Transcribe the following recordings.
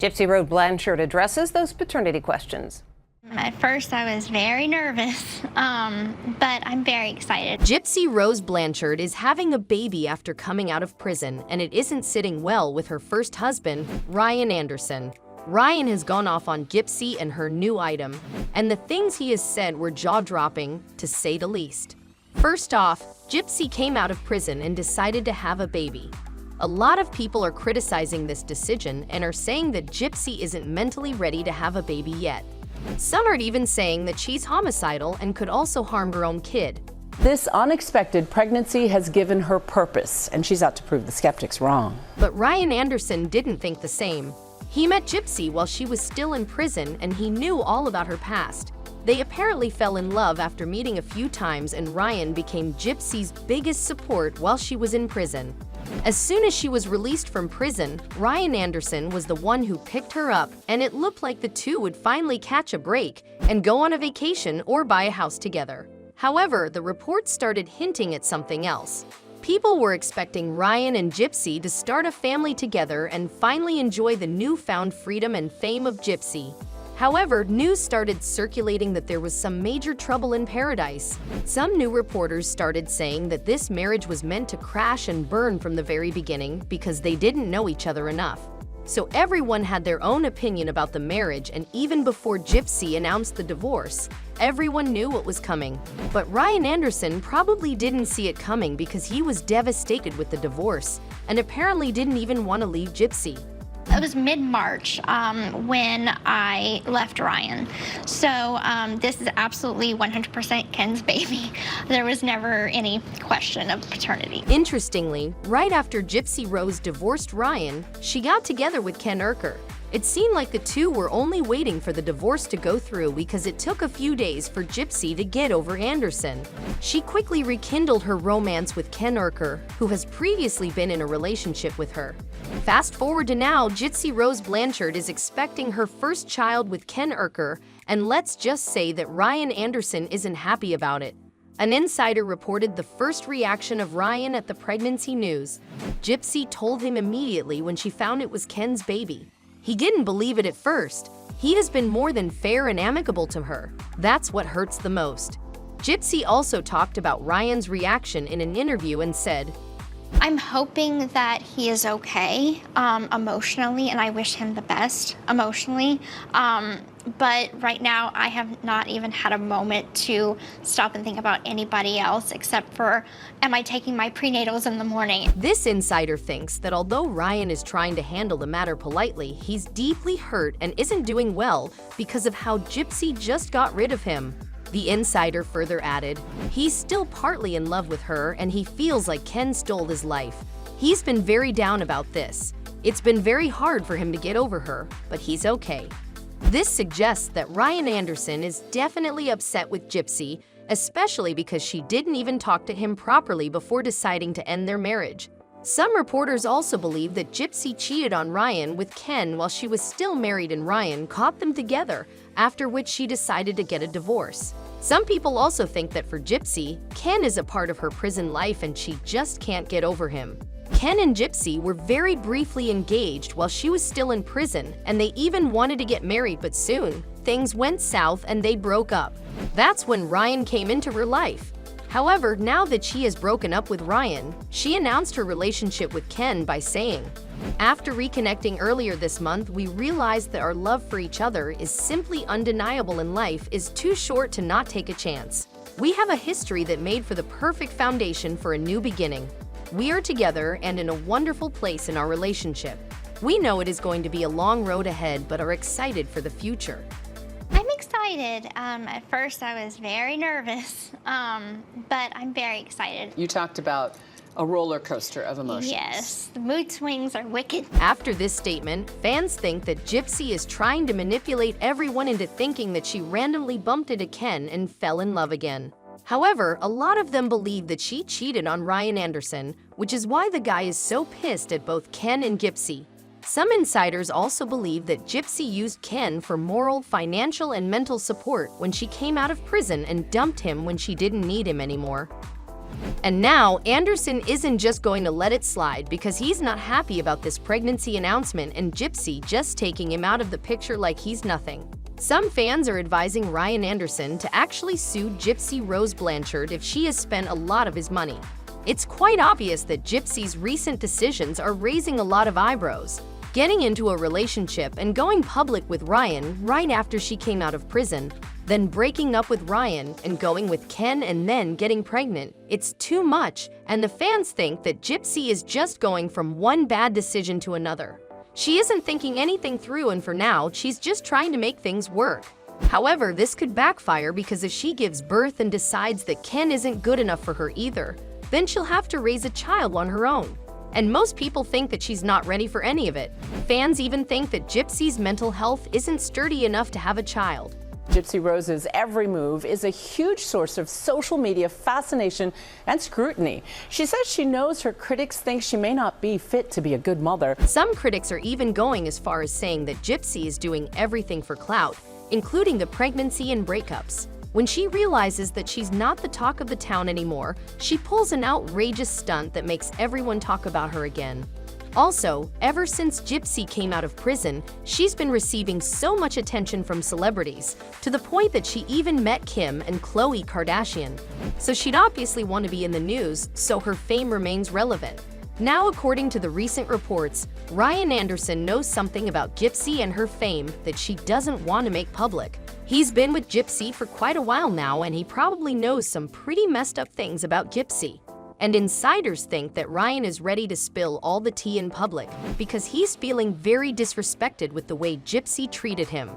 Gypsy Rose Blanchard addresses those paternity questions. At first, I was very nervous, but I'm very excited. Gypsy Rose Blanchard is having a baby after coming out of prison, and it isn't sitting well with her first husband, Ryan Anderson. Ryan has gone off on Gypsy and her new item, and the things he has said were jaw-dropping, to say the least. First off, Gypsy came out of prison and decided to have a baby. A lot of people are criticizing this decision and are saying that Gypsy isn't mentally ready to have a baby yet. Some are even saying that she's homicidal and could also harm her own kid. This unexpected pregnancy has given her purpose, and she's out to prove the skeptics wrong. But Ryan Anderson didn't think the same. He met Gypsy while she was still in prison, and he knew all about her past. They apparently fell in love after meeting a few times, and Ryan became Gypsy's biggest support while she was in prison. As soon as she was released from prison, Ryan Anderson was the one who picked her up, and it looked like the two would finally catch a break and go on a vacation or buy a house together. However, the reports started hinting at something else. People were expecting Ryan and Gypsy to start a family together and finally enjoy the newfound freedom and fame of Gypsy. However, news started circulating that there was some major trouble in paradise. Some new reporters started saying that this marriage was meant to crash and burn from the very beginning because they didn't know each other enough. So everyone had their own opinion about the marriage, and even before Gypsy announced the divorce, everyone knew what was coming. But Ryan Anderson probably didn't see it coming because he was devastated with the divorce and apparently didn't even want to leave Gypsy. It was mid-March when I left Ryan. So this is absolutely 100% Ken's baby. There was never any question of paternity. Interestingly, right after Gypsy Rose divorced Ryan, she got together with Ken Urker. It seemed like the two were only waiting for the divorce to go through because it took a few days for Gypsy to get over Anderson. She quickly rekindled her romance with Ken Urker, who has previously been in a relationship with her. Fast forward to now, Gypsy Rose Blanchard is expecting her first child with Ken Urker, and let's just say that Ryan Anderson isn't happy about it. An insider reported the first reaction of Ryan at the pregnancy news. Gypsy told him immediately when she found it was Ken's baby. He didn't believe it at first. He has been more than fair and amicable to her. That's what hurts the most. Gypsy also talked about Ryan's reaction in an interview and said, I'm hoping that he is okay emotionally, and I wish him the best emotionally. But right now, I have not even had a moment to stop and think about anybody else except for, am I taking my prenatals in the morning? This insider thinks that although Ryan is trying to handle the matter politely, he's deeply hurt and isn't doing well because of how Gypsy just got rid of him. The insider further added, he's still partly in love with her and he feels like Ken stole his life. He's been very down about this. It's been very hard for him to get over her, but he's okay. This suggests that Ryan Anderson is definitely upset with Gypsy, especially because she didn't even talk to him properly before deciding to end their marriage. Some reporters also believe that Gypsy cheated on Ryan with Ken while she was still married, and Ryan caught them together, after which she decided to get a divorce. Some people also think that for Gypsy, Ken is a part of her prison life and she just can't get over him. Ken and Gypsy were very briefly engaged while she was still in prison, and they even wanted to get married, but soon, things went south and they broke up. That's when Ryan came into her life. However, now that she has broken up with Ryan, she announced her relationship with Ken by saying, after reconnecting earlier this month, we realized that our love for each other is simply undeniable and life is too short to not take a chance. We have a history that made for the perfect foundation for a new beginning. We are together and in a wonderful place in our relationship. We know it is going to be a long road ahead, but are excited for the future. I'm excited. At first, I was very nervous, but I'm very excited. You talked about a roller coaster of emotions. Yes, the mood swings are wicked. After this statement, fans think that Gypsy is trying to manipulate everyone into thinking that she randomly bumped into Ken and fell in love again. However, a lot of them believe that she cheated on Ryan Anderson, which is why the guy is so pissed at both Ken and Gypsy. Some insiders also believe that Gypsy used Ken for moral, financial, and mental support when she came out of prison and dumped him when she didn't need him anymore. And now, Anderson isn't just going to let it slide because he's not happy about this pregnancy announcement and Gypsy just taking him out of the picture like he's nothing. Some fans are advising Ryan Anderson to actually sue Gypsy Rose Blanchard if she has spent a lot of his money. It's quite obvious that Gypsy's recent decisions are raising a lot of eyebrows. Getting into a relationship and going public with Ryan right after she came out of prison, then breaking up with Ryan and going with Ken and then getting pregnant. It's too much, and the fans think that Gypsy is just going from one bad decision to another. She isn't thinking anything through, and for now, she's just trying to make things work. However, this could backfire because if she gives birth and decides that Ken isn't good enough for her either, then she'll have to raise a child on her own. And most people think that she's not ready for any of it. Fans even think that Gypsy's mental health isn't sturdy enough to have a child. Gypsy Rose's every move is a huge source of social media fascination and scrutiny. She says she knows her critics think she may not be fit to be a good mother. Some critics are even going as far as saying that Gypsy is doing everything for clout, including the pregnancy and breakups. When she realizes that she's not the talk of the town anymore, she pulls an outrageous stunt that makes everyone talk about her again. Also, ever since Gypsy came out of prison, she's been receiving so much attention from celebrities, to the point that she even met Kim and Khloe Kardashian. So she'd obviously want to be in the news, so her fame remains relevant. Now, according to the recent reports, Ryan Anderson knows something about Gypsy and her fame that she doesn't want to make public. He's been with Gypsy for quite a while now, and he probably knows some pretty messed up things about Gypsy. And insiders think that Ryan is ready to spill all the tea in public because he's feeling very disrespected with the way Gypsy treated him.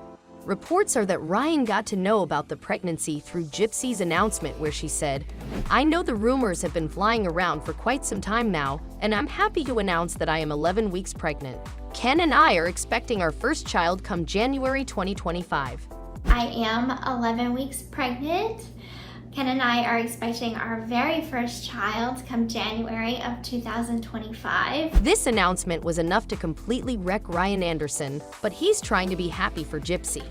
Reports are that Ryan got to know about the pregnancy through Gypsy's announcement where she said, "I know the rumors have been flying around for quite some time now, and I'm happy to announce that I am 11 weeks pregnant. Ken and I are expecting our first child come January 2025. I am 11 weeks pregnant. Ken and I are expecting our very first child come January of 2025. This announcement was enough to completely wreck Ryan Anderson, but he's trying to be happy for Gypsy.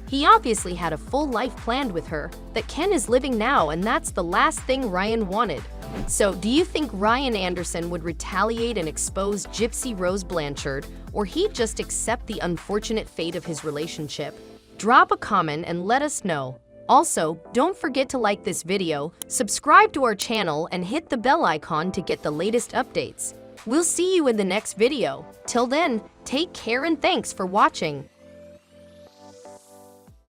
He obviously had a full life planned with her that Ken is living now, and that's the last thing Ryan wanted. So, do you think Ryan Anderson would retaliate and expose Gypsy Rose Blanchard, or he'd just accept the unfortunate fate of his relationship? Drop a comment and let us know. Also, don't forget to like this video, subscribe to our channel, and hit the bell icon to get the latest updates. We'll see you in the next video. Till then, take care and thanks for watching.